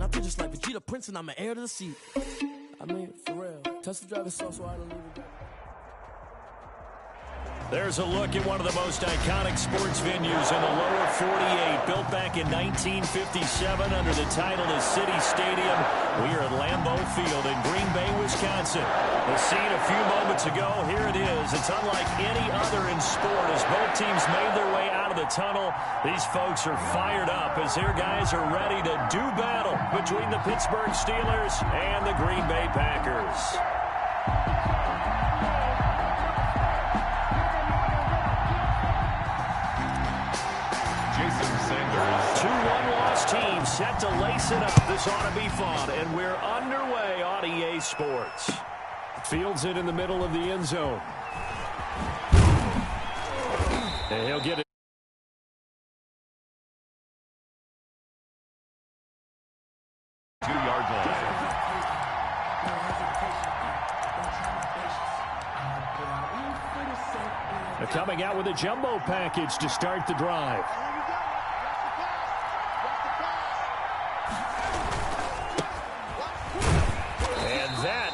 I feel just like Vegeta Prince and I'm an heir to the seat. I mean, for real. Touch the driver's so I don't leave it. There's a look at one of the most iconic sports venues in the lower 48. Built back in 1957 under the title of City Stadium. We are at Lambeau Field in Green Bay, Wisconsin. The scene a few moments ago, here it is. It's unlike any other in sport as both teams made their way out of the tunnel. These folks are fired up as their guys are ready to do battle between the Pittsburgh Steelers and the Green Bay Packers. Team set to lace it up. This ought to be fun, and we're underway on EA Sports. Fields it in the middle of the end zone. And he'll get it. Two-yard line. They're coming out with a jumbo package to start the drive.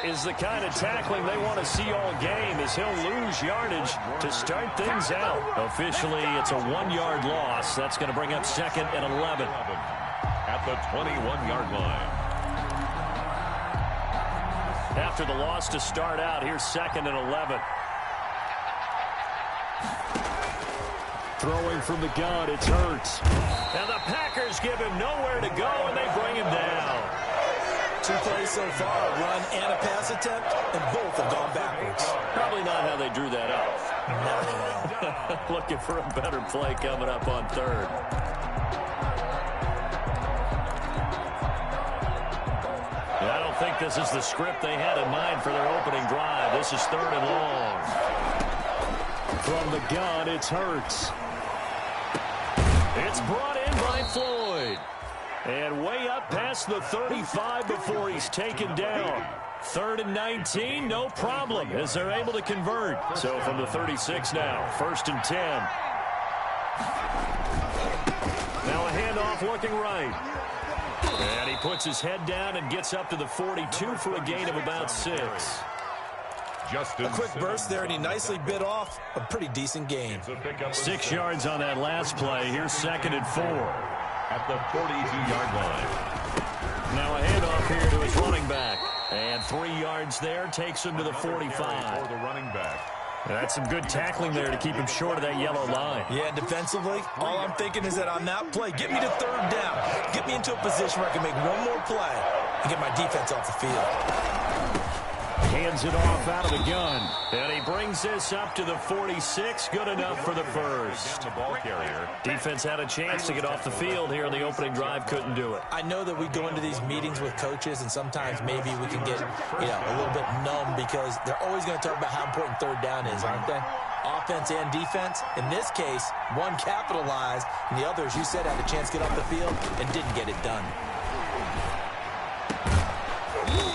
Is the kind of tackling they want to see all game as he'll lose yardage to start things out. Officially, it's a 1-yard loss. That's going to bring up 2nd and 11. At the 21-yard line. After the loss to start out, here's 2nd and 11. Throwing from the gun, it's Hurts. And the Packers give him nowhere to go, and they bring him down. 2 plays so far, a run and a pass attempt, and both have gone backwards. Probably not how they drew that up. No. Looking for a better play coming up on 3rd. I don't think this is the script they had in mind for their opening drive. This is 3rd and long. From the gun, it's Hurts. It's brought in by Floyd. And way up past the 35 before he's taken down. 3rd and 19, no problem, as they're able to convert. So from the 36 now, 1st and 10. Now a handoff looking right. And he puts his head down and gets up to the 42 for a gain of about 6. A quick burst there, and he nicely bit off a pretty decent gain. 6 yards on that last play. Here's 2nd and 4. At the 42-yard line. Now a handoff here to his running back. And 3 yards there takes him to the 45. For the running back. That's some good tackling there to keep him short of that yellow line. Yeah, defensively, all I'm thinking is that on that play, get me to 3rd down. Get me into a position where I can make one more play and get my defense off the field. Hands it off out of the gun. And he brings this up to the 46. Good enough for the first. The ball carrier. Defense had a chance to get off the field here in the opening drive. Couldn't do it. I know that we go into these meetings with coaches, and sometimes maybe we can get, a little bit numb because they're always going to talk about how important 3rd down is, aren't they? Offense and defense. In this case, one capitalized, and the other, as you said, had a chance to get off the field and didn't get it done.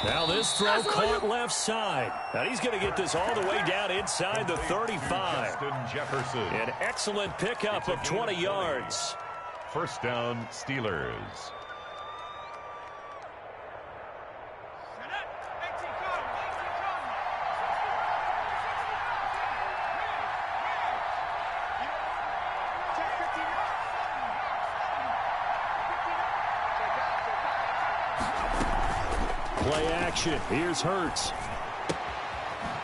Now this throw caught left side. Now he's going to get this all the way down inside the 35. Jefferson. An excellent pickup of 20 yards. 1st down, Steelers. Play action. Here's Hurts.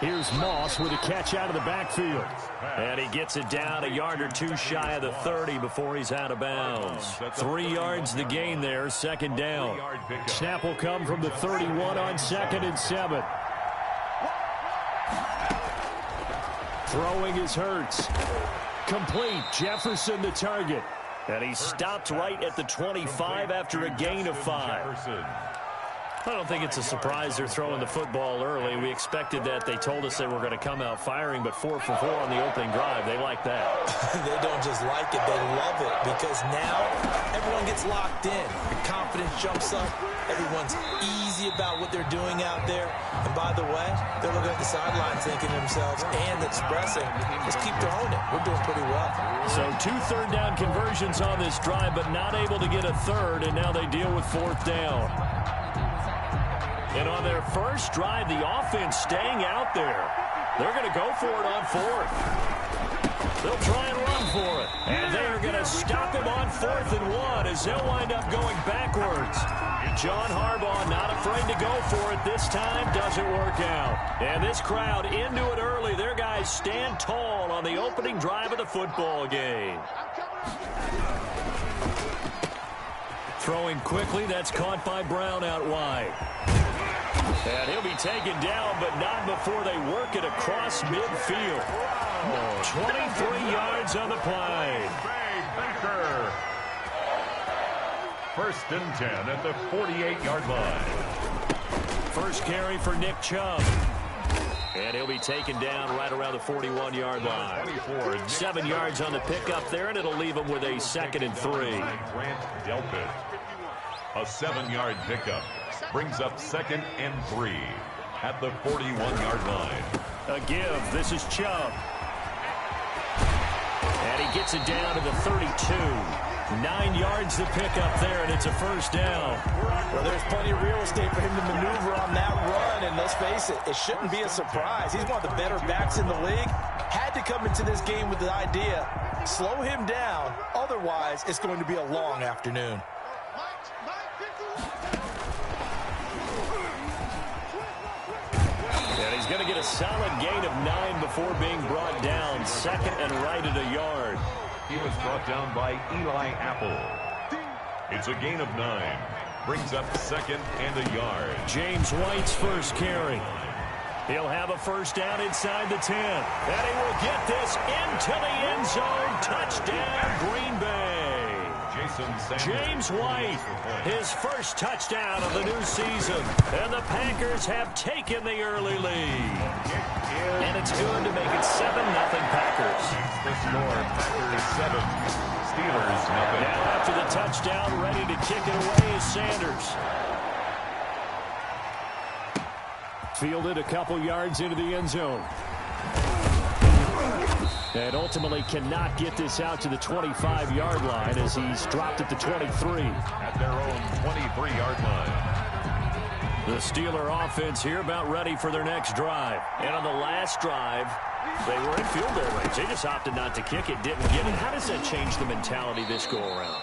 Here's Moss with a catch out of the backfield. And he gets it down a yard or 2 shy of the 30 before he's out of bounds. 3 yards the gain there, 2nd down. Snap will come from the 31 on 2nd and 7. Throwing is Hurts. Complete. Jefferson the target. And he stopped right at the 25 after a gain of 5. I don't think it's a surprise they're throwing the football early. We expected that. They told us they were going to come out firing, but 4 for 4 on the opening drive. They like that. They don't just like it. They love it because now everyone gets locked in. The confidence jumps up. Everyone's easy about what they're doing out there. And by the way, they're looking at the sidelines thinking to themselves and expressing, let's keep throwing it. We're doing pretty well. So 2 third-down conversions on this drive, but not able to get a third, and now they deal with 4th down. And on their first drive, the offense staying out there. They're going to go for it on 4th. They'll try and run for it. And they are going to stop him on 4th and 1 as they'll wind up going backwards. John Harbaugh not afraid to go for it this time. Doesn't work out. And this crowd into it early. Their guys stand tall on the opening drive of the football game. Throwing quickly. That's caught by Brown out wide. And he'll be taken down, but not before they work it across midfield. 23 yards on the play. Baker. 1st and 10 at the 48-yard line. First carry for Nick Chubb. And he'll be taken down right around the 41-yard line. 7 yards on the pickup there, and it'll leave him with a 2nd and 3. Grant Delpit. A 7-yard pickup brings up 2nd and 3 at the 41-yard line. A give. This is Chubb. And he gets it down to the 32. 9 yards to pick up there, and it's a 1st down. Well, there's plenty of real estate for him to maneuver on that run, and let's face it, it shouldn't be a surprise. He's one of the better backs in the league. Had to come into this game with the idea, slow him down, otherwise it's going to be a long afternoon. And he's going to get a solid gain of 9 before being brought down. 2nd and right at a yard. He was brought down by Eli Apple. It's a gain of 9. Brings up 2nd and a yard. James White's first carry. He'll have a 1st down inside the 10. And he will get this into the end zone. Touchdown, Green Bay. James White, his first touchdown of the new season. And the Packers have taken the early lead. And it's good to make it 7-0 Packers. The score, Packers 7, Steelers 0. Now after the touchdown, ready to kick it away is Sanders. Fielded a couple yards into the end zone. And ultimately cannot get this out to the 25-yard line as he's dropped at the 23. At their own 23-yard line. The Steeler offense here about ready for their next drive. And on the last drive, they were in field goal range. They just opted not to kick it, didn't get it. How does that change the mentality this go-around?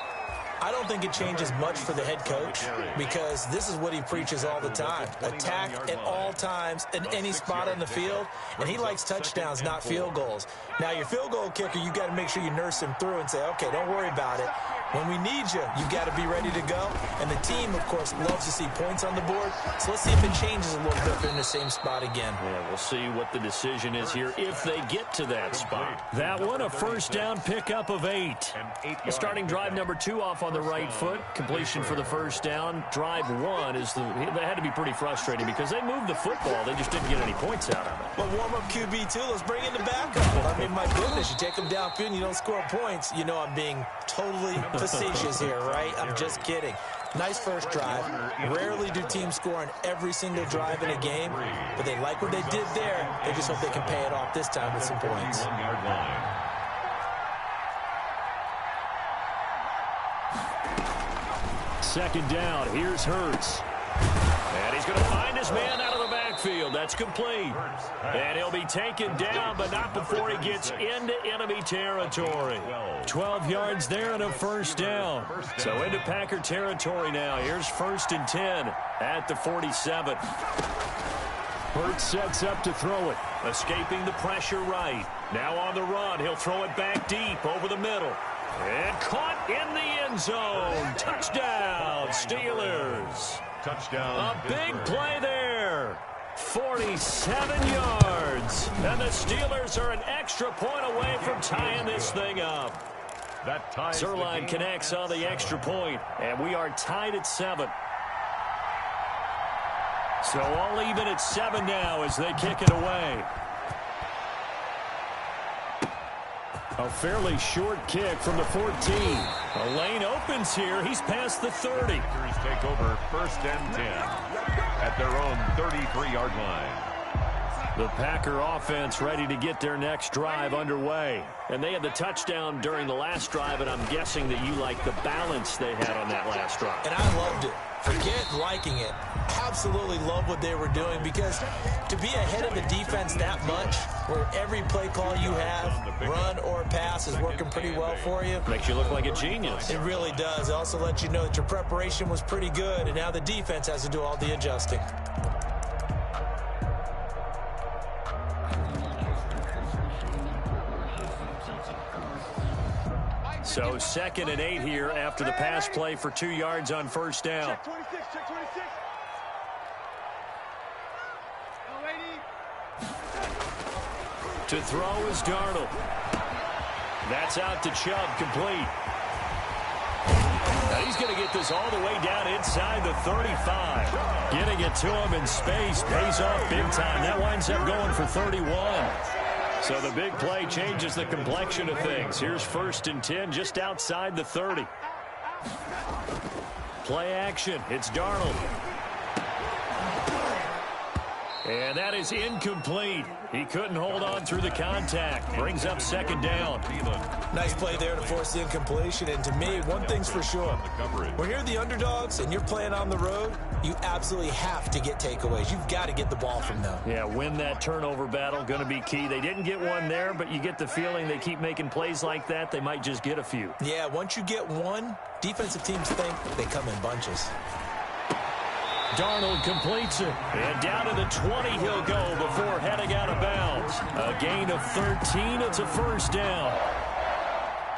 I don't think it changes much for the head coach because this is what he preaches all the time. Attack at all times in any spot on the field, and he likes touchdowns, not field goals. Now, your field goal kicker, you got to make sure you nurse him through and say, okay, don't worry about it. When we need you, you got to be ready to go. And the team, of course, loves to see points on the board. So let's see if it changes a little bit if they're in the same spot again. Yeah, we'll see what the decision is here if they get to that spot. That one, a 1st down pickup of 8. Starting drive number 2 off on the right foot. Completion for the 1st down. Drive 1 is they had to be pretty frustrating because they moved the football. They just didn't get any points out of it. But warm-up QB, too. Let's bring in the backup. I mean, my goodness, you take them downfield and you don't score points. You know I'm being totally facetious here, right? I'm just kidding. Nice first drive. Rarely do teams score on every single drive in a game, but they like what they did there. They just hope they can pay it off this time with some points. 1-yard line. Second down. Here's Hurts. And he's going to find his man out of the backfield. That's complete. And he'll be taken down, but not before he gets into enemy territory. 12 yards there and a 1st down. So into Packer territory now. Here's 1st and 10 at the 47. Hurts sets up to throw it. Escaping the pressure right. Now on the run. He'll throw it back deep over the middle. And caught in the end zone. Touchdown, Steelers. Touchdown. A big play there. 47 yards. And the Steelers are an extra point away from tying this thing up. That ties Zerline connects on the extra point, and we are tied at 7. So all even at 7 now as they kick it away. A fairly short kick from the 14. A lane opens here. He's past the 30. Packers take over 1st and 10 at their own 33-yard line. The Packer offense ready to get their next drive underway. And they had the touchdown during the last drive, and I'm guessing that you like the balance they had on that last drive. And I loved it. Forget liking it. Absolutely love what they were doing, because to be ahead of the defense that much, where every play call you have, run or pass, is working pretty well for you. Makes you look like a genius. It really does. It also lets you know that your preparation was pretty good, and now the defense has to do all the adjusting. So 2nd and 8 here after the pass play for 2 yards on 1st down. Check 26, check 26. To throw is Darnold. That's out to Chubb, complete. Now he's going to get this all the way down inside the 35. Getting it to him in space pays off big time. That winds up going for 31. So the big play changes the complexion of things. Here's 1st and 10 just outside the 30. Play action. It's Darnold. And that is incomplete. He couldn't hold on through the contact. Brings up 2nd down. Nice play there to force the incompletion. And to me, one thing's for sure. When you're the underdogs and you're playing on the road, you absolutely have to get takeaways. You've got to get the ball from them. Yeah, win that turnover battle. Going to be key. They didn't get one there, but you get the feeling they keep making plays like that, they might just get a few. Yeah, once you get one, defensive teams think they come in bunches. Darnold completes it. And down to the 20 he'll go before heading out of bounds. A gain of 13. It's a 1st down.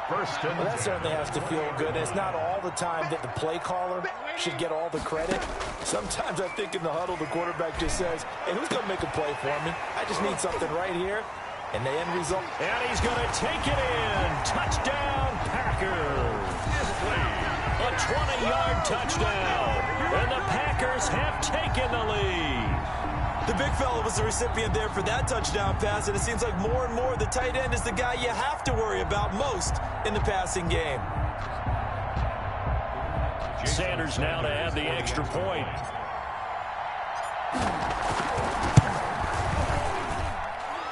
Well, that certainly has to feel good. It's not all the time that the play caller should get all the credit. Sometimes I think in the huddle, the quarterback just says, hey, who's going to make a play for me? I just need something right here. And the end result. And he's going to take it in. Touchdown, Packers. A 20-yard touchdown. And the Packers have taken the lead. The big fella was the recipient there for that touchdown pass, and it seems like more and more the tight end is the guy you have to worry about most in the passing game. Sanders now to add the extra point.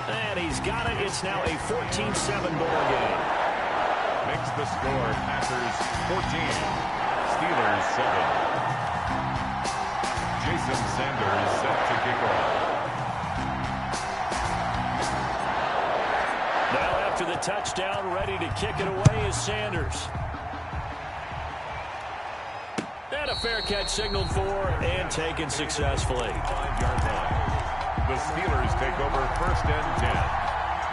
And he's got it. It's now a 14-7 ball game. Makes the score Packers 14, Steelers 7. Jason Sanders set to kick off. Now after the touchdown, ready to kick it away is Sanders. And a fair catch signaled for and taken successfully. 5-yard line. The Steelers take over 1st and 10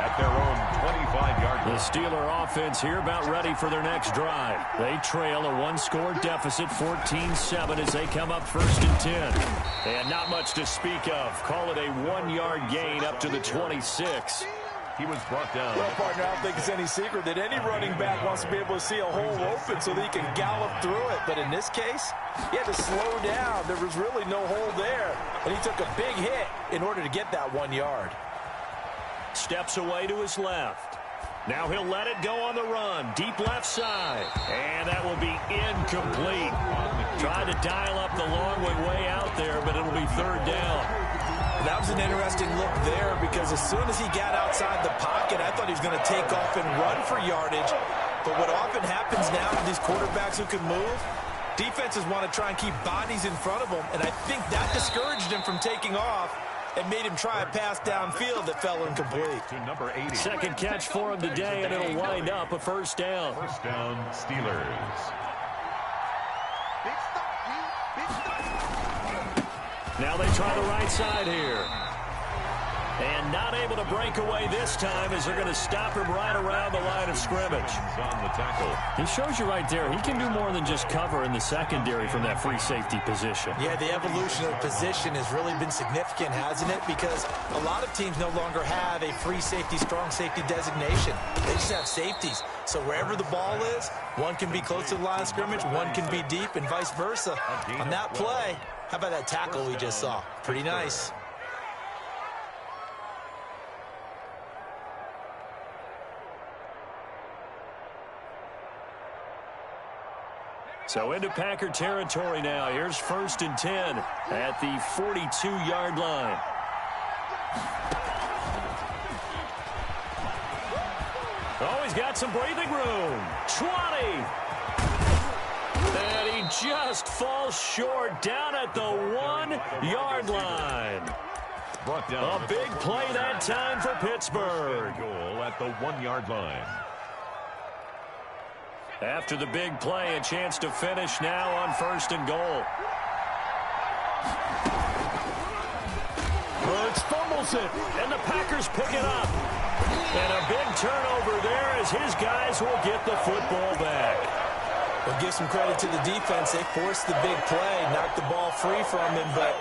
at their own 25-yard line. The Steeler offense here about ready for their next drive. They trail a one-score deficit, 14-7, as they come up 1st and 10. And not much to speak of. Call it a 1-yard gain up to the 26. He was brought down. Well, partner, I don't think it's any secret that any running back wants to be able to see a hole open so that he can gallop through it. But in this case, he had to slow down. There was really no hole there. And he took a big hit in order to get that 1 yard. Steps away to his left. Now he'll let it go on the run. Deep left side. And that will be incomplete. Tried to dial up the long way out there, but it'll be 3rd down. That was an interesting look there, because as soon as he got outside the pocket, I thought he was going to take off and run for yardage. But what often happens now with these quarterbacks who can move, defenses want to try and keep bodies in front of them, and I think that discouraged him from taking off and made him try a pass downfield that fell incomplete. To number 80. Second catch for him today, and it'll wind up a 1st down. 1st down, Steelers. Now they try the right side here. And not able to break away this time, as they're going to stop him right around the line of scrimmage. On the tackle. He shows you right there, he can do more than just cover in the secondary from that free safety position. Yeah, the evolution of position has really been significant, hasn't it? Because a lot of teams no longer have a free safety, strong safety designation. They just have safeties. So wherever the ball is, one can be close to the line of scrimmage, one can be deep, and vice versa. On that play, how about that tackle we just saw? Pretty nice. So into Packer territory now. Here's 1st and 10 at the 42-yard line. Oh, he's got some breathing room. 20. And he just falls short down at the 1-yard line. A big play that time for Pittsburgh. Goal at the 1-yard line. After the big play, a chance to finish now on 1st and goal. Hurts fumbles it, and the Packers pick it up. And a big turnover there as his guys will get the football back. We'll give some credit to the defense. They forced the big play, knocked the ball free from him, but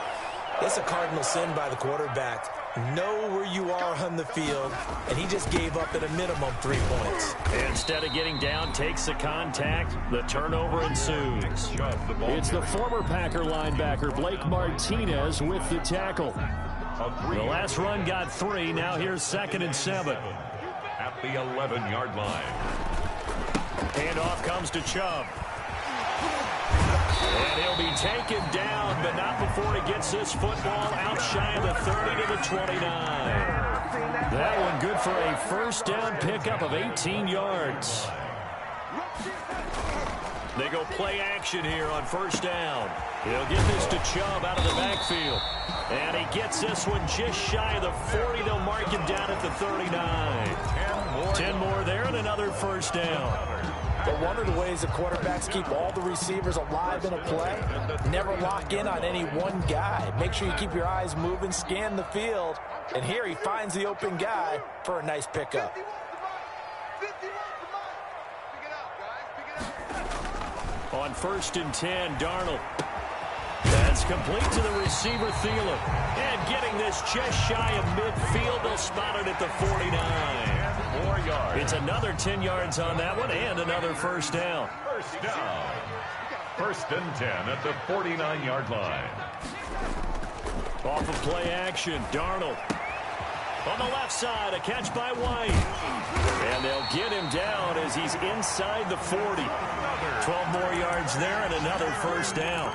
it's a cardinal sin by the quarterback. Know where you are on the field, and he just gave up at a minimum 3 points. Instead of getting down, takes the contact. The turnover ensues. It's the former Packer linebacker Blake Martinez with the tackle. The last run got 3. Now here's 2nd and 7. At the 11-yard line. Handoff comes to Chubb. And he'll be taken down, but not before he gets this football out shy of the 30 to the 29. That one good for a 1st down pickup of 18 yards. They go play action here on 1st down. He'll get this to Chubb out of the backfield. And he gets this one just shy of the 40. They'll mark him down at the 39. 10 more there and another 1st down. But one of the ways the quarterbacks keep all the receivers alive in a play, never lock in on any one guy. Make sure you keep your eyes moving, scan the field. And here he finds the open guy for a nice pickup. On 1st and 10, Darnold. That's complete to the receiver, Thielen. And getting this just shy of midfield, they'll spot it at the 49. 4 yards. It's another 10 yards on that one and another 1st down. 1st down. 1st and 10 at the 49-yard line. Off of play action, Darnold. On the left side, a catch by White. And they'll get him down as he's inside the 40. 12 more yards there and another 1st down.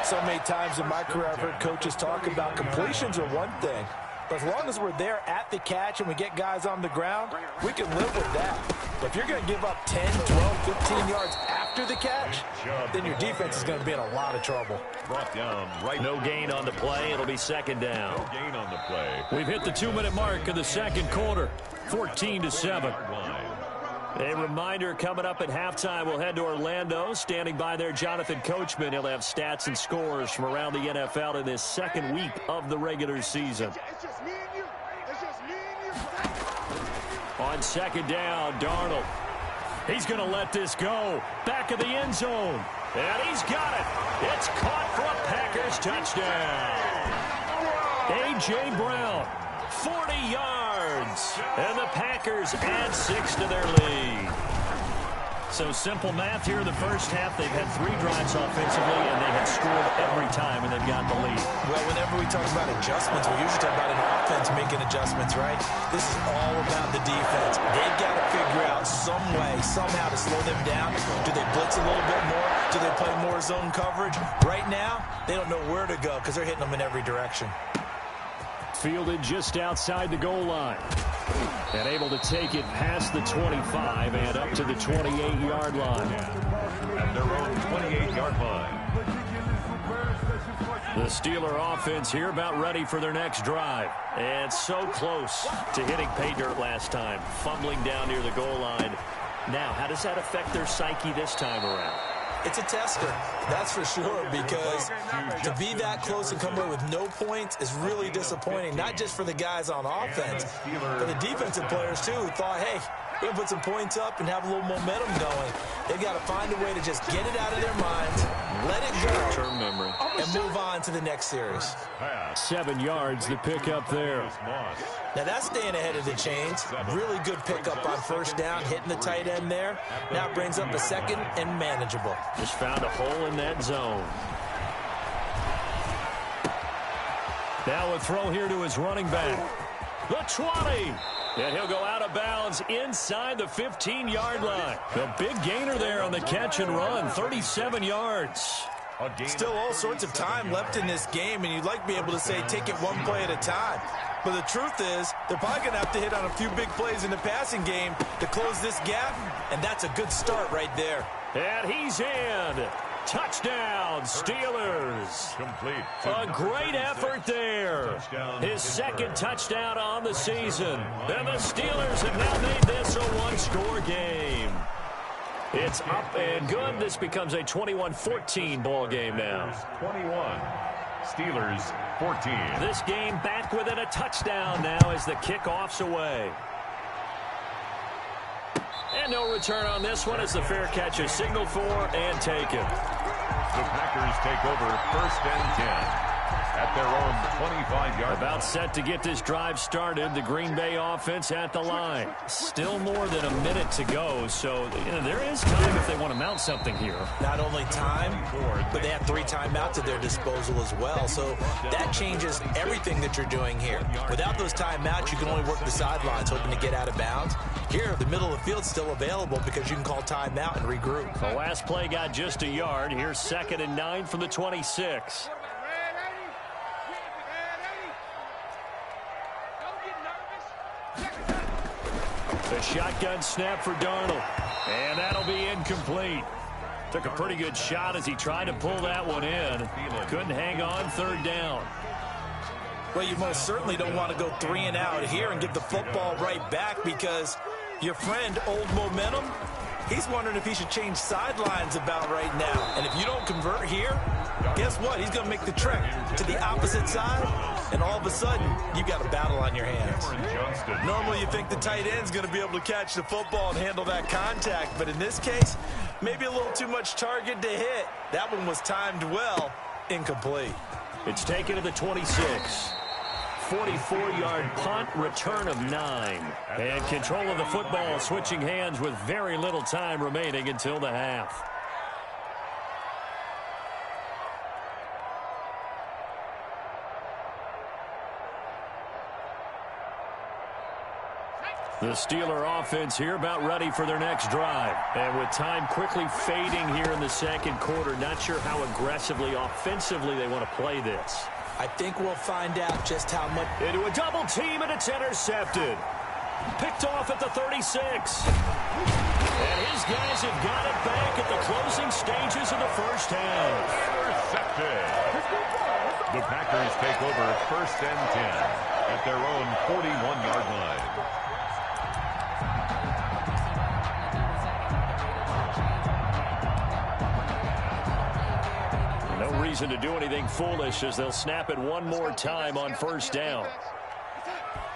So many times in my career I've heard coaches talk about completions are one thing. But as long as we're there at the catch and we get guys on the ground, we can live with that. But if you're going to give up 10, 12, 15 yards after the catch, then your defense is going to be in a lot of trouble. Brought down right. No gain on the play. It'll be 2nd down. No gain on the play. We've hit the 2-minute mark of the 2nd quarter. 14-7. A reminder coming up at halftime. We'll head to Orlando. Standing by there, Jonathan Coachman. He'll have stats and scores from around the NFL in this 2nd week of the regular season. On 2nd down, Darnold. He's going to let this go. Back of the end zone. And he's got it. It's caught for a Packers touchdown. A.J. Brown, 40 yards. And the Packers add 6 to their lead. So simple math here in the 1st half. They've had 3 drives offensively, and they have scored every time, and they've got the lead. Well, whenever we talk about adjustments, we usually talk about an offense making adjustments, right? This is all about the defense. They've got to figure out some way, somehow to slow them down. Do they blitz a little bit more? Do they play more zone coverage? Right now, they don't know where to go because they're hitting them in every direction. Fielded just outside the goal line. And able to take it past the 25 and up to the 28-yard line. At their own 28-yard line. The Steeler offense here about ready for their next drive. And so close to hitting pay dirt last time. Fumbling down near the goal line. Now, how does that affect their psyche this time around? It's a tester, that's for sure, because to be that close and come away with no points is really disappointing, not just for the guys on offense, but the defensive players, too, who thought, hey, we're going to put some points up and have a little momentum going. They've got to find a way to just get it out of their minds, let it go, Short-term memory, and move on to the next series. 7 yards, the pickup there. Now that's staying ahead of the chains. Really good pickup on 1st down, hitting the tight end there. Now brings up a 2nd and manageable. Just found a hole in that zone. Now a throw here to his running back. The 20. And he'll go out of bounds inside the 15-yard line. The big gainer there on the catch and run, 37 yards. Still all sorts of time left in this game, and you'd like to be able to say take it one play at a time. But the truth is, they're probably going to have to hit on a few big plays in the passing game to close this gap, and that's a good start right there. And he's in. Touchdown, Steelers. Complete. A great effort there. His second touchdown on the season. And the Steelers have now made this a one-score game. It's up and good. This becomes a 21-14 ball game now. 21. Steelers 14. This game back within a touchdown now as the kickoff's away. And no return on this one as the fair catch is signaled for and taken. The Packers take over 1st and 10 at their own 25-yard line. About set to get this drive started. The Green Bay offense at the line. Still more than a minute to go, so there is time if they want to mount something here. Not only time, but they have 3 timeouts at their disposal as well. So that changes everything that you're doing here. Without those timeouts, you can only work the sidelines, hoping to get out of bounds. Here, the middle of the field's still available because you can call timeout and regroup. The last play got just a yard. Here's 2nd and 9 from the 26. The shotgun snap for Darnold. And that'll be incomplete. Took a pretty good shot as he tried to pull that one in. Couldn't hang on 3rd down. Well, you most certainly don't want to go 3 and out here and get the football right back because your friend, Old Momentum, he's wondering if he should change sidelines about right now. And if you don't convert here, guess what? He's going to make the trek to the opposite side, and all of a sudden, you got a battle on your hands. Normally, you think the tight end's going to be able to catch the football and handle that contact, but in this case, maybe a little too much target to hit. That one was timed well, incomplete. It's taken to the 26. 44-yard punt, return of 9. And control of the football switching hands with very little time remaining until the half. The Steeler offense here about ready for their next drive. And with time quickly fading here in the 2nd quarter, not sure how aggressively, offensively they want to play this. I think we'll find out just how much. Into a double team, and it's intercepted. Picked off at the 36. And his guys have got it back at the closing stages of the first half. Intercepted. The Packers take over 1st and 10 at their own 41-yard line. No reason to do anything foolish as they'll snap it one more time on 1st down.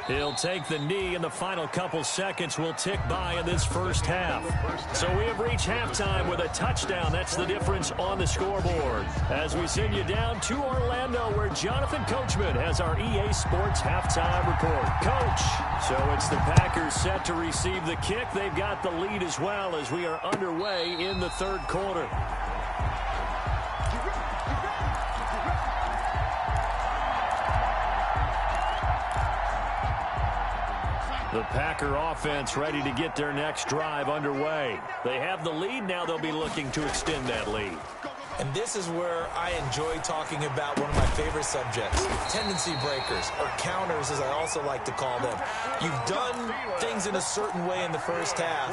He'll take the knee, and the final couple seconds will tick by in this first half. So we have reached halftime with a touchdown. That's the difference on the scoreboard. As we send you down to Orlando, where Jonathan Coachman has our EA Sports halftime report. Coach, so it's the Packers set to receive the kick. They've got the lead as well as we are underway in the 3rd quarter. The Packer offense ready to get their next drive underway. They have the lead. Now they'll be looking to extend that lead. And this is where I enjoy talking about one of my favorite subjects, tendency breakers, or counters as I also like to call them. You've done things in a certain way in the first half,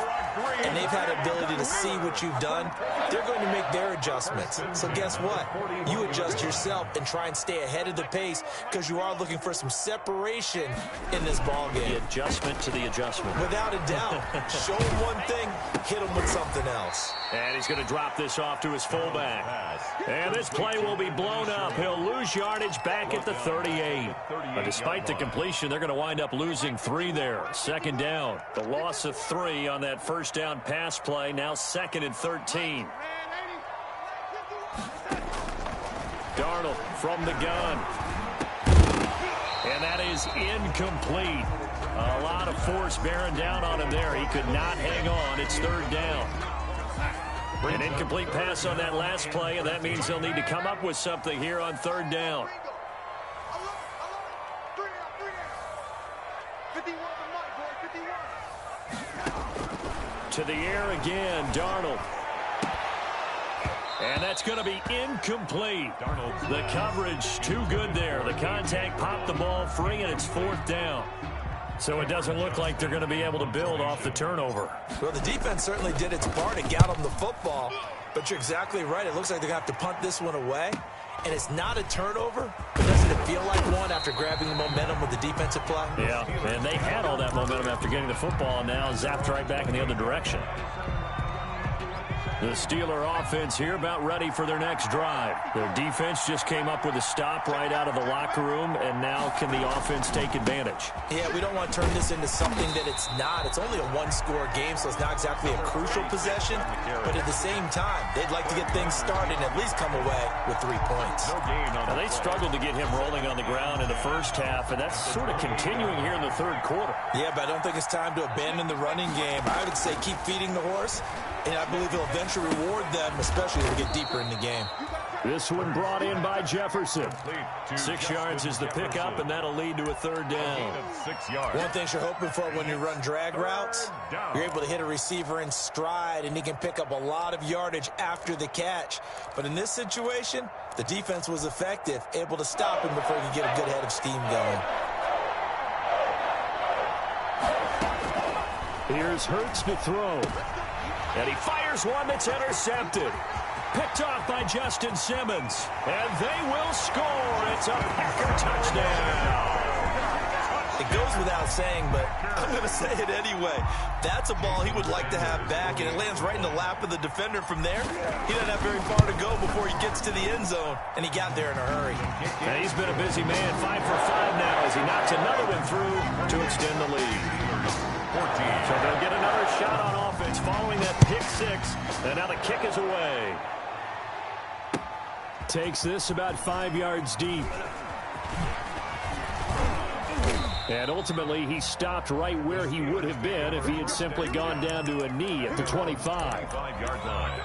and they've had ability to see what you've done. They're going to make their adjustments. So guess what? You adjust yourself and try and stay ahead of the pace because you are looking for some separation in this ballgame. The adjustment to the adjustment. Without a doubt. Show him one thing, hit him with something else. And he's going to drop this off to his fullback. And this play will be blown up. He'll lose yardage back at the 38. But despite the completion, they're going to wind up losing 3 there. 2nd down. The loss of 3 on that 1st down pass play. Now 2nd and 13. Darnold from the gun. And that is incomplete. A lot of force bearing down on him there. He could not hang on. It's 3rd down. An incomplete pass on that last play, and that means they'll need to come up with something here on 3rd down. To the air again, Darnold. And that's going to be incomplete. The coverage too good there. The contact popped the ball free, and it's 4th down. So it doesn't look like they're going to be able to build off the turnover. Well, the defense certainly did its part to get them the football. But you're exactly right. It looks like they're going to have to punt this one away. And it's not a turnover, but doesn't it feel like one after grabbing the momentum with the defensive play? Yeah, and they had all that momentum after getting the football, and now zapped right back in the other direction. The Steeler offense here about ready for their next drive. Their defense just came up with a stop right out of the locker room, and now can the offense take advantage? Yeah, we don't want to turn this into something that it's not. It's only a one-score game, so it's not exactly a crucial possession. But at the same time, they'd like to get things started and at least come away with 3 points. Now, they struggled to get him rolling on the ground in the first half, and that's sort of continuing here in the third quarter. Yeah, but I don't think it's time to abandon the running game. I would say keep feeding the horse, and I believe he'll eventually reward them, especially as we get deeper in the game. This one brought in by Jefferson. 6 yards is the pickup, and that'll lead to a 3rd down. One thing you're hoping for when you run drag routes, you're able to hit a receiver in stride, and he can pick up a lot of yardage after the catch. But in this situation, the defense was effective, able to stop him before he could get a good head of steam going. Here's Hurts to throw. And he fires one that's intercepted. Picked off by Justin Simmons. And they will score. It's a Packer touchdown. It goes without saying, but I'm going to say it anyway. That's a ball he would like to have back, and it lands right in the lap of the defender from there. He doesn't have very far to go before he gets to the end zone, and he got there in a hurry. And he's been a busy man, 5 for 5 now as he knocks another one through to extend the lead. So they'll get another shot on offense following that pick 6, and now the kick is away. Takes this about 5 yards deep. And ultimately, he stopped right where he would have been if he had simply gone down to a knee at the 25. 5-yard line.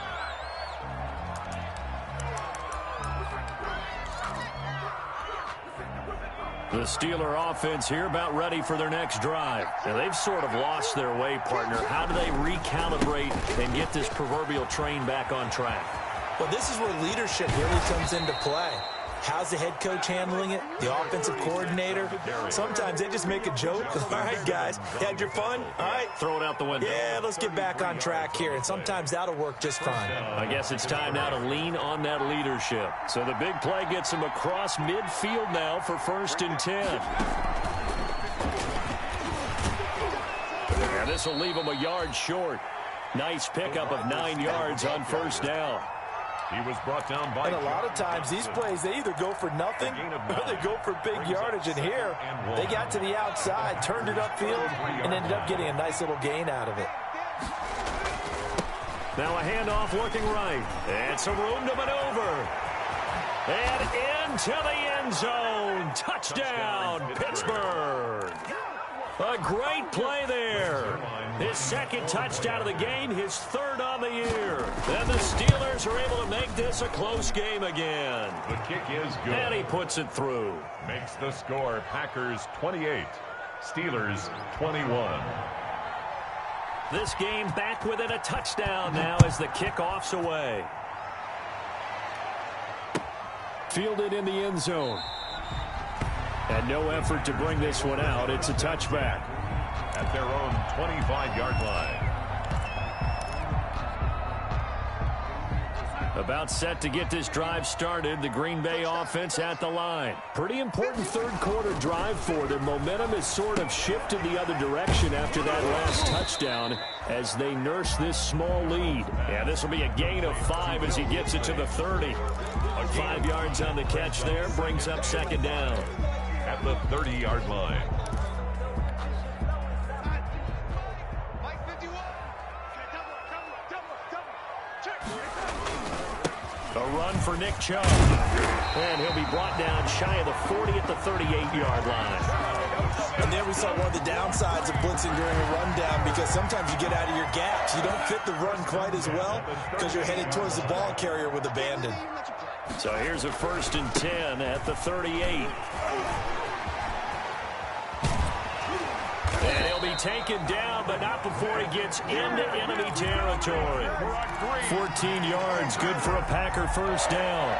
The Steeler offense here about ready for their next drive. Now, they've sort of lost their way, partner. How do they recalibrate and get this proverbial train back on track? Well, this is where leadership really comes into play. How's the head coach handling it? The offensive coordinator? Sometimes they just make a joke. All right, guys, had your fun? All right. Throw it out the window. Yeah, let's get back on track here. And sometimes that'll work just fine. I guess it's time now to lean on that leadership. So the big play gets him across midfield now for 1st and 10. And this will leave him a yard short. Nice pickup of 9 yards on 1st down. He was brought down by... And a lot of times these plays, they either go for nothing or they go for big yardage. And here, they got to the outside, turned it upfield, and ended up getting a nice little gain out of it. Now a handoff looking right. And some room to maneuver. And into the end zone. Touchdown, Pittsburgh. A great play there. His 2nd touchdown of the game, his 3rd on the year. And the Steelers are able to make this a close game again. The kick is good. And he puts it through. Makes the score Packers 28, Steelers 21. This game back within a touchdown now as the kickoff's away. Fielded in the end zone. And no effort to bring this one out. It's a touchback. At their own 25-yard line. About set to get this drive started. The Green Bay offense at the line. Pretty important 3rd quarter drive for them. Momentum has sort of shifted the other direction after that last touchdown as they nurse this small lead. Yeah, this will be a gain of 5 as he gets it to the 30. 5 yards on the catch there brings up 2nd down. At the 30-yard line. A run for Nick Chubb. And he'll be brought down shy of the 40 at the 38-yard line. And then we saw one of the downsides of blitzing during a rundown because sometimes you get out of your gaps. You don't fit the run quite as well because you're headed towards the ball carrier with abandon. So here's a 1st and 10 at the 38. And he'll be taken down, but not before he gets into enemy territory. 14 yards, good for a Packer first down.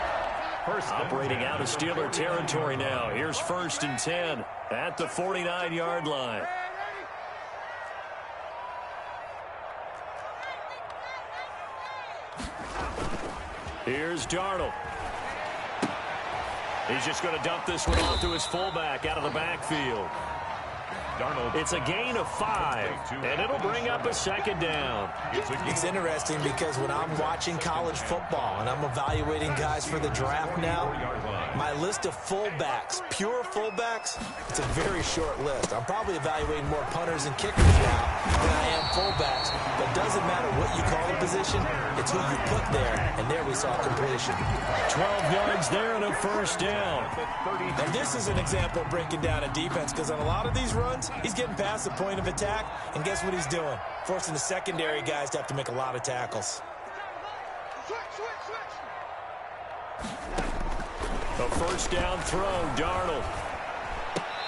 Operating out of Steeler territory now. Here's 1st and 10 at the 49-yard line. Here's Darnold. He's just going to dump this one off to his fullback out of the backfield. Darnold. It's a gain of 5, and it'll bring up a 2nd down. It's interesting because when I'm watching college football and I'm evaluating guys for the draft now, my list of fullbacks, pure fullbacks, it's a very short list. I'm probably evaluating more punters and kickers now than I am fullbacks, but it doesn't matter what you call the position, it's who you put there, and there we saw completion. 12 yards there and a first down. And this is an example of breaking down a defense because on a lot of these runs, he's getting past the point of attack, and guess what he's doing? Forcing the secondary guys to have to make a lot of tackles. A first down throw, Darnold.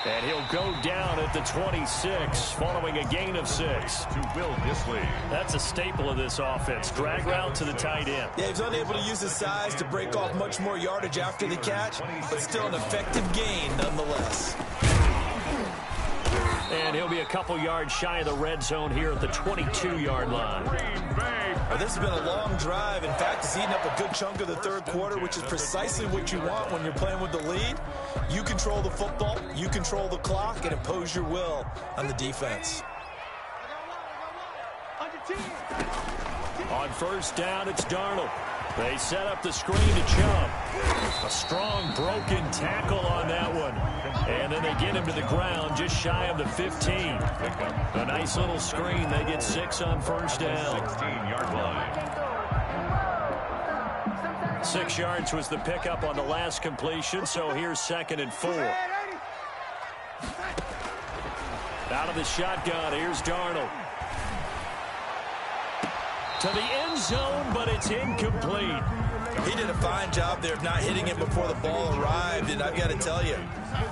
And he'll go down at the 26, following a gain of 6. To Will Dissly. That's a staple of this offense. Drag route to the tight end. Yeah, he's unable to use his size to break off much more yardage after the catch, but still an effective gain nonetheless. And he'll be a couple yards shy of the red zone here at the 22-yard line. Well, this has been a long drive. In fact, it's eaten up a good chunk of the third quarter, which is precisely what you want when you're playing with the lead. You control the football, you control the clock, and impose your will on the defense. On first down, it's Darnold. They set up the screen to Chubb. A strong broken tackle on that one. And then they get him to the ground just shy of the 15. A nice little screen. They get 6 on first down. 16-yard line. 6 yards was the pickup on the last completion, so here's 2nd and 4. Out of the shotgun, here's Darnold. To the end zone, but it's incomplete. He did a fine job there of not hitting it before the ball arrived, and I've got to tell you,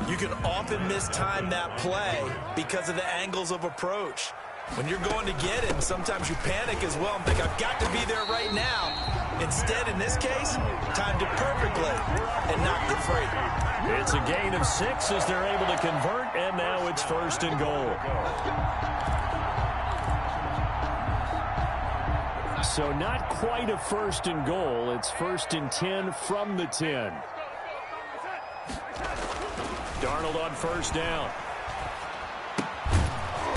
you can often mistime that play because of the angles of approach. When you're going to get it, sometimes you panic as well and think, I've got to be there right now. Instead, in this case, timed it perfectly and knocked it free. It's a gain of 6 as they're able to convert, and now it's 1st and goal. So not quite a 1st and goal. It's 1st and 10 from the 10. Darnold on first down.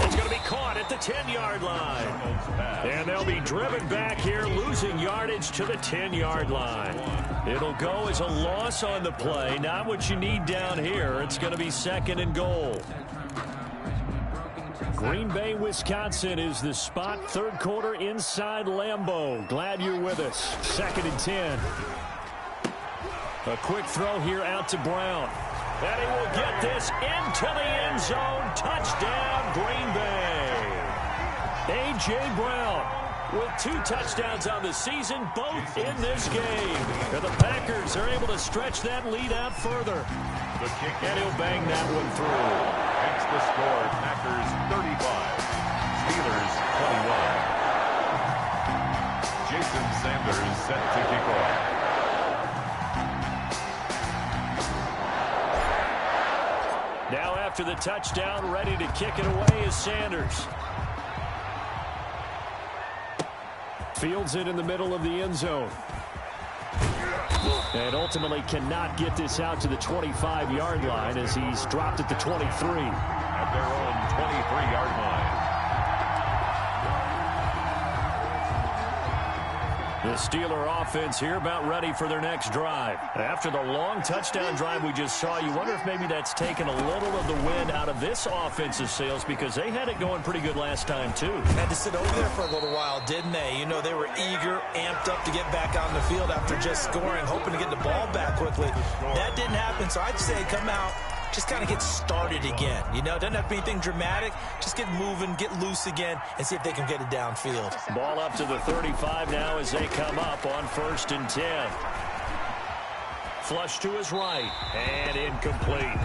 It's going to be caught at the 10-yard line. And they'll be driven back here, losing yardage to the 10-yard line. It'll go as a loss on the play. Not what you need down here. It's going to be 2nd and goal. Green Bay, Wisconsin is the spot. Third quarter inside Lambeau. Glad you're with us. 2nd and 10. A quick throw here out to Brown. And he will get this into the end zone. Touchdown, Green Bay. A.J. Brown with 2 touchdowns on the season, both in this game. And the Packers are able to stretch that lead out further. And he'll bang that one through. Makes the score Packers 35, Steelers 21. Jason Sanders set to kick off. Now after the touchdown, ready to kick it away is Sanders. Fields it in the middle of the end zone. And ultimately cannot get this out to the 25-yard line as he's dropped at the 23. At their own 23-yard line. The Steeler offense here about ready for their next drive. After the long touchdown drive we just saw, you wonder if maybe that's taken a little of the wind out of this offensive sails because they had it going pretty good last time too. Had to sit over there for a little while, didn't they? You know, they were eager, amped up to get back on the field after just scoring, hoping to get the ball back quickly. That didn't happen, so I'd say come out, just kind of get started again. You know, doesn't have to be anything dramatic. Just get moving, get loose again, and see if they can get it downfield. Ball up to the 35 now as they come up on 1st and 10. Flush to his right, and incomplete.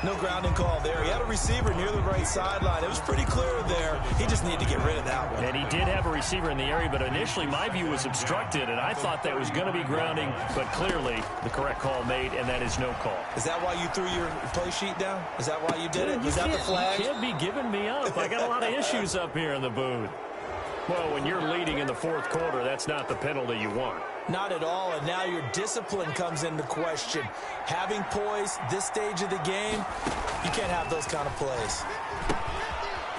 No grounding call there. He had a receiver near the right sideline. It was pretty clear there. He just needed to get rid of that one. And he did have a receiver in the area, but initially my view was obstructed, and I thought that was going to be grounding, but clearly the correct call made, and that is no call. Is that why you threw your play sheet down? Is that why you did it? Was that the flag? You can't be giving me up. I got a lot of issues up here in the booth. Well, when you're leading in the fourth quarter, that's not the penalty you want. Not at all, and now your discipline comes into question. Having poise this stage of the game, you can't have those kind of plays.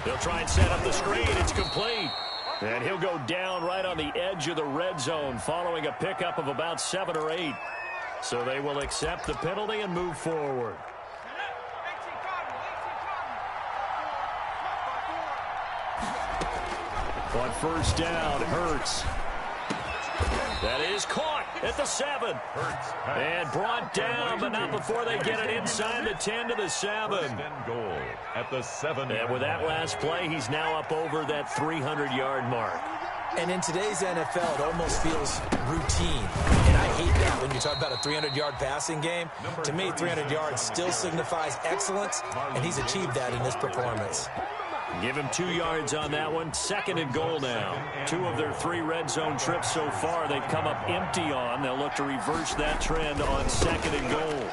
They'll try and set up the screen. It's complete. And he'll go down right on the edge of the red zone following a pickup of about 7 or 8. So they will accept the penalty and move forward. On first down, Hurts. That is caught at the 7. And brought down, but not before they get it inside the 10 to the 7. First and goal at the 7. And with that last play, he's now up over that 300-yard mark. And in today's NFL, it almost feels routine. And I hate that when you talk about a 300-yard passing game. To me, 300 yards still signifies excellence, and he's achieved that in this performance. Give him 2 yards on that one. 2nd and goal now. 2 of their 3 red zone trips so far they've come up empty on. They'll look to reverse that trend on 2nd and goal.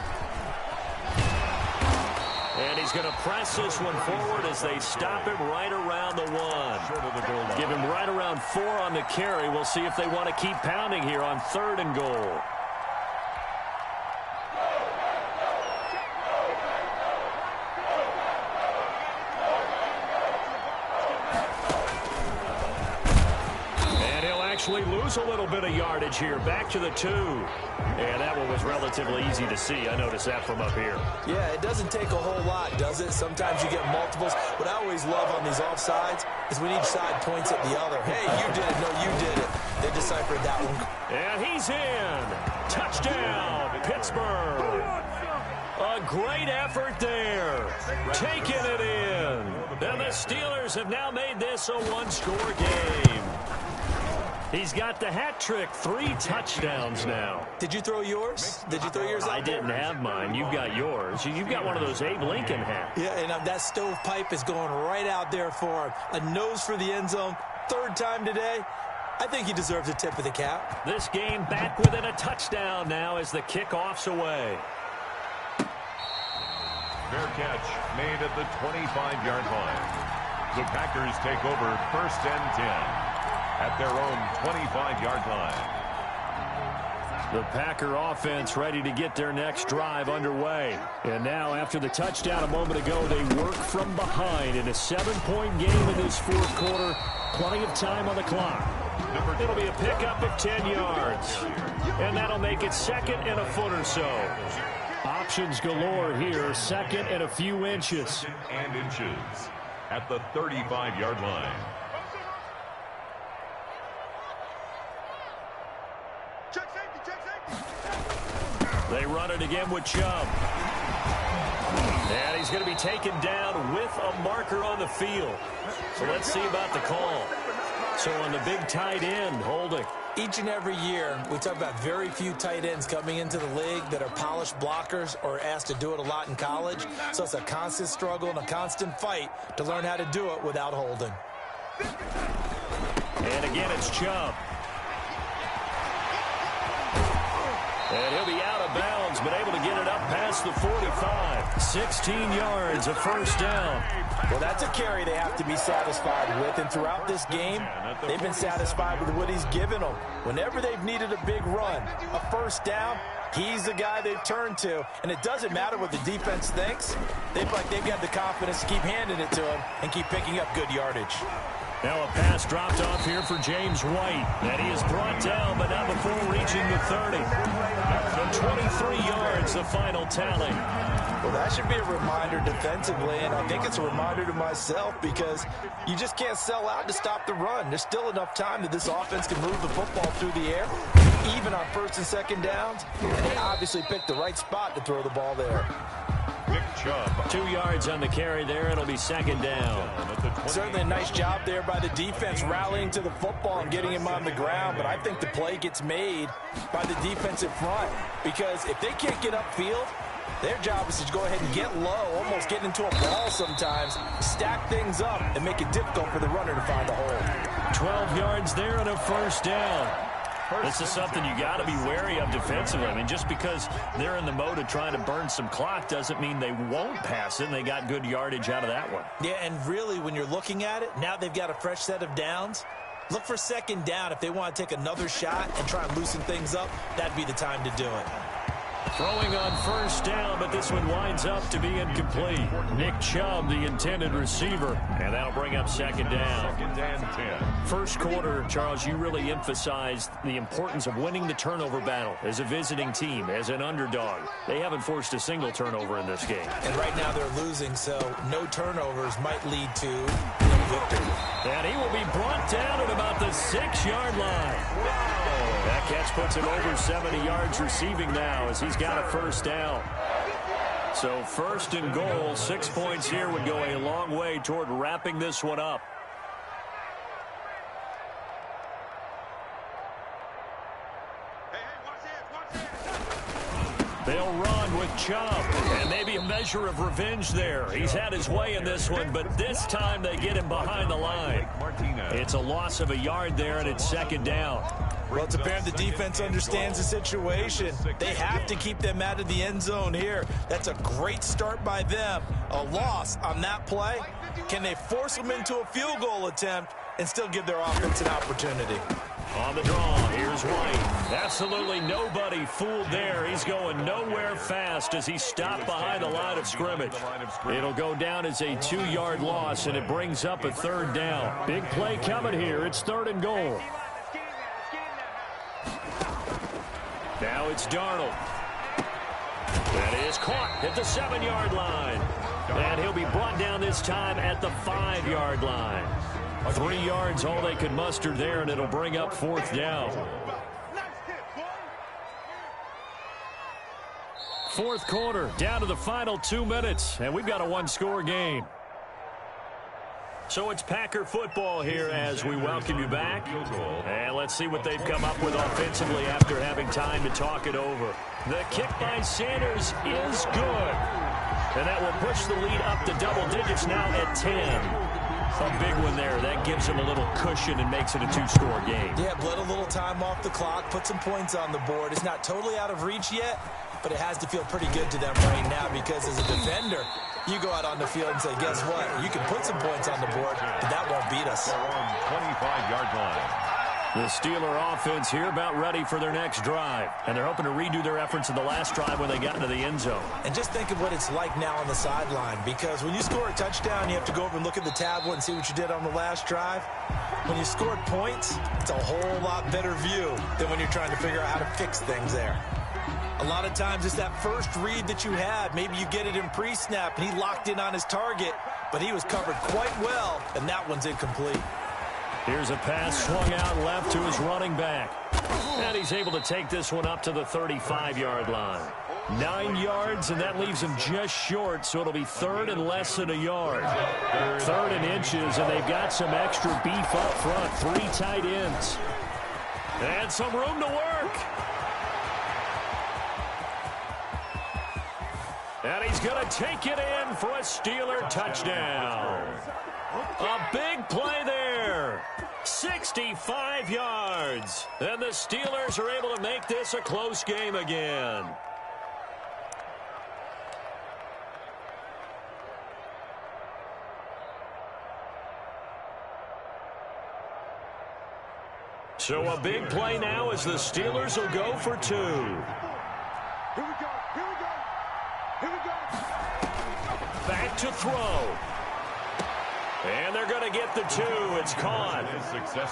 And he's going to press this one forward as they stop him right around the 1. Give him right around 4 on the carry. We'll see if they want to keep pounding here on 3rd and goal. Lose a little bit of yardage here. Back to the 2. And that one was relatively easy to see. I noticed that from up here. Yeah, it doesn't take a whole lot, does it? Sometimes you get multiples. What I always love on these offsides is when each side points at the other. Hey, you did it. No, you did it. They deciphered that one. And he's in. Touchdown, Pittsburgh. A great effort there. Taking it in. And the Steelers have now made this a one-score game. He's got the hat trick, 3 touchdowns now. Did you throw yours? Did you throw yours out? I didn't have mine. You've got yours. You've got one of those Abe Lincoln hats. Yeah, and that stovepipe is going right out there for him. A nose for the end zone. 3rd time today. I think he deserves a tip of the cap. This game back within a touchdown now as the kickoff's away. Fair catch made at the 25-yard line. The Packers take over 1st and 10. At their own 25-yard line. The Packer offense ready to get their next drive underway. And now, after the touchdown a moment ago, they work from behind in a 7-point game in this 4th quarter. Plenty of time on the clock. It'll be a pickup of 10 yards. And that'll make it 2nd and a foot or so. Options galore here. 2nd and a few inches. And inches at the 35-yard line. They run it again with Chubb. And he's going to be taken down with a marker on the field. So let's see about the call. So on the big tight end, holding. Each and every year, we talk about very few tight ends coming into the league that are polished blockers or asked to do it a lot in college. So it's a constant struggle and a constant fight to learn how to do it without holding. And again, it's Chubb. And he'll be out of bounds, but able to get it up past the 45. 16 yards, a 1st down. Well, that's a carry they have to be satisfied with. And throughout this game, they've been satisfied with what he's given them. Whenever they've needed a big run, a 1st down, he's the guy they've turned to. And it doesn't matter what the defense thinks. They've got the confidence to keep handing it to him and keep picking up good yardage. Now a pass dropped off here for James White. And he is brought down, but not before reaching the 30. So 23 yards, the final tally. Well, that should be a reminder defensively, and I think it's a reminder to myself because you just can't sell out to stop the run. There's still enough time that this offense can move the football through the air, even on 1st and 2nd downs, and they obviously picked the right spot to throw the ball there. Nick Chubb. 2 yards on the carry there. It'll be second down. Certainly a nice job there by the defense rallying to the football and getting him on the ground, but I think the play gets made by the defensive front because if they can't get upfield, their job is to go ahead and get low, almost get into a ball sometimes, stack things up, and make it difficult for the runner to find a hole. 12 yards there and a first down. This is something you got to be wary of defensively. I mean, just because they're in the mode of trying to burn some clock doesn't mean they won't pass it, and they got good yardage out of that one. Yeah, and really, when you're looking at it, now they've got a fresh set of downs. Look for second down. If they want to take another shot and try and loosen things up, that'd be the time to do it. Throwing on first down, but this one winds up to be incomplete. Nick Chubb, the intended receiver, and that'll bring up second down. Second and 10. First quarter, Charles, you really emphasized the importance of winning the turnover battle as a visiting team, as an underdog. They haven't forced a single turnover in this game. And right now they're losing, so no turnovers might lead to victory. And he will be brought down at about the 6-yard line. That catch puts him over 70 yards receiving now as he's got a first down. So first and goal, 6 points here would go a long way toward wrapping this one up. They'll run with Chubb, and maybe a measure of revenge there. He's had his way in this one, but this time they get him behind the line. It's a loss of a yard there, and it's second down. Well, it's apparent the defense understands the situation. They have to keep them out of the end zone here. That's a great start by them. A loss on that play. Can they force them into a field goal attempt and still give their offense an opportunity? On the draw, here's White. Absolutely nobody fooled there. He's going nowhere fast as he stopped behind the line of scrimmage. It'll go down as a 2-yard loss, and it brings up a third down. Big play coming here. It's third and goal. Now it's Darnold. That is caught at the 7-yard line. And he'll be brought down this time at the 5-yard line. 3 yards, all they could muster there, and it'll bring up fourth down. Fourth quarter, down to the final 2 minutes, and we've got a one-score game. So it's Packer football here as we welcome you back. And let's see what they've come up with offensively after having time to talk it over. The kick by Sanders is good. And that will push the lead up to double digits now at 10. A big one there. That gives him a little cushion and makes it a 2-score game. Yeah, bled a little time off the clock, put some points on the board. It's not totally out of reach yet, but it has to feel pretty good to them right now because as a defender, you go out on the field and say, guess what? You can put some points on the board, but that won't beat us. 25-yard line. The Steeler offense here about ready for their next drive. And they're hoping to redo their efforts in the last drive when they got into the end zone. And just think of what it's like now on the sideline, because when you score a touchdown, you have to go over and look at the tablet and see what you did on the last drive. When you scored points, it's a whole lot better view than when you're trying to figure out how to fix things there. A lot of times it's that first read that you had. Maybe you get it in pre-snap, and he locked in on his target, but he was covered quite well, and that one's incomplete. Here's a pass swung out left to his running back. And he's able to take this one up to the 35-yard line. 9 yards, and that leaves him just short, so it'll be third and less than a yard. Third and inches, and they've got some extra beef up front. 3 tight ends. And some room to work. And he's going to take it in for a Steeler touchdown. A big play there. 65 yards. And the Steelers are able to make this a close game again. So a big play now as the Steelers will go for 2. Here we go. Here we go. Here we go. Back to throw. And they're going to get the 2. It's caught.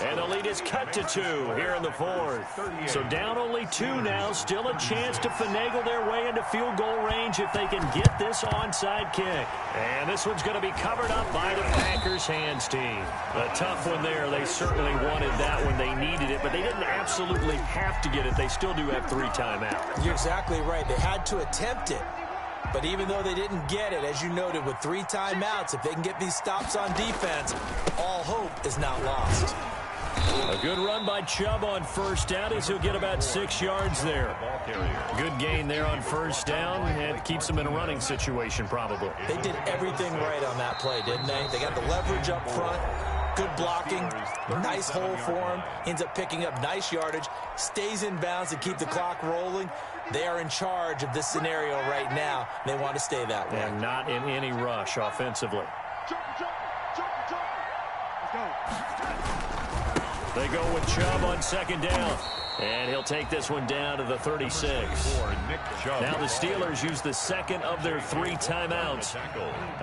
And the lead is cut to 2 here in the fourth. So down only 2 now. Still a chance to finagle their way into field goal range if they can get this onside kick. And this one's going to be covered up by the Packers hands team. A tough one there. They certainly wanted that when they needed it, but they didn't absolutely have to get it. They still do have 3 timeouts. You're exactly right. They had to attempt it. But even though they didn't get it, as you noted, with 3 timeouts, if they can get these stops on defense, all hope is not lost. A good run by Chubb on first down as he'll get about 6 yards there. Good gain there on first down, and keeps them in a running situation probably. They did everything right on that play, didn't they? They got the leverage up front, good blocking, nice hole for him, ends up picking up nice yardage, stays in bounds to keep the clock rolling. They are in charge of this scenario right now. They want to stay that way. And not in any rush offensively. They go with Chubb on second down. And he'll take this one down to the 36. Now the Steelers use the second of their 3 timeouts,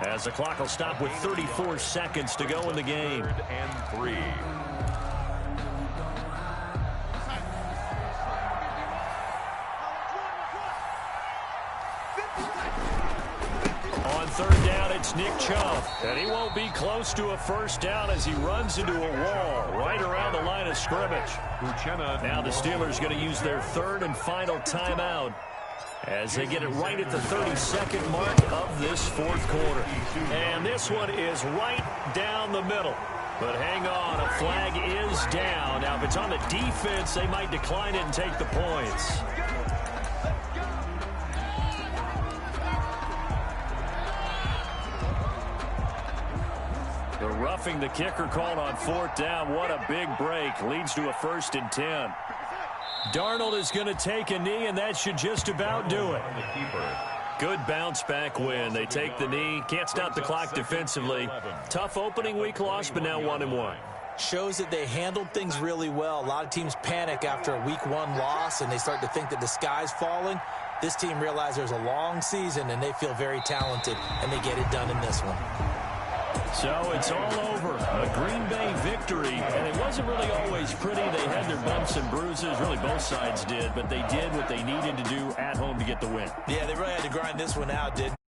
as the clock will stop with 34 seconds to go in the game. 3rd and 3. On 3rd down, it's Nick Chubb. And he won't be close to a first down as he runs into a wall right around the line of scrimmage. Now the Steelers going to use their 3rd and final timeout as they get it right at the 32nd mark of this 4th quarter. And this one is right down the middle. But hang on, a flag is down. Now if it's on the defense, they might decline it and take the points. The roughing the kicker called on 4th down. What a big break. Leads to a 1st and 10. Darnold is going to take a knee, and that should just about do it. Good bounce back win. They take the knee. Can't stop the clock defensively. Tough opening week loss, but now 1-1. Shows that they handled things really well. A lot of teams panic after a week 1 loss, and they start to think that the sky's falling. This team realizes there's a long season, and they feel very talented, and they get it done in this one. So it's all over. A Green Bay victory, and it wasn't really always pretty. They had their bumps and bruises. Really, both sides did, but they did what they needed to do at home to get the win. Yeah, they really had to grind this one out, didn't they?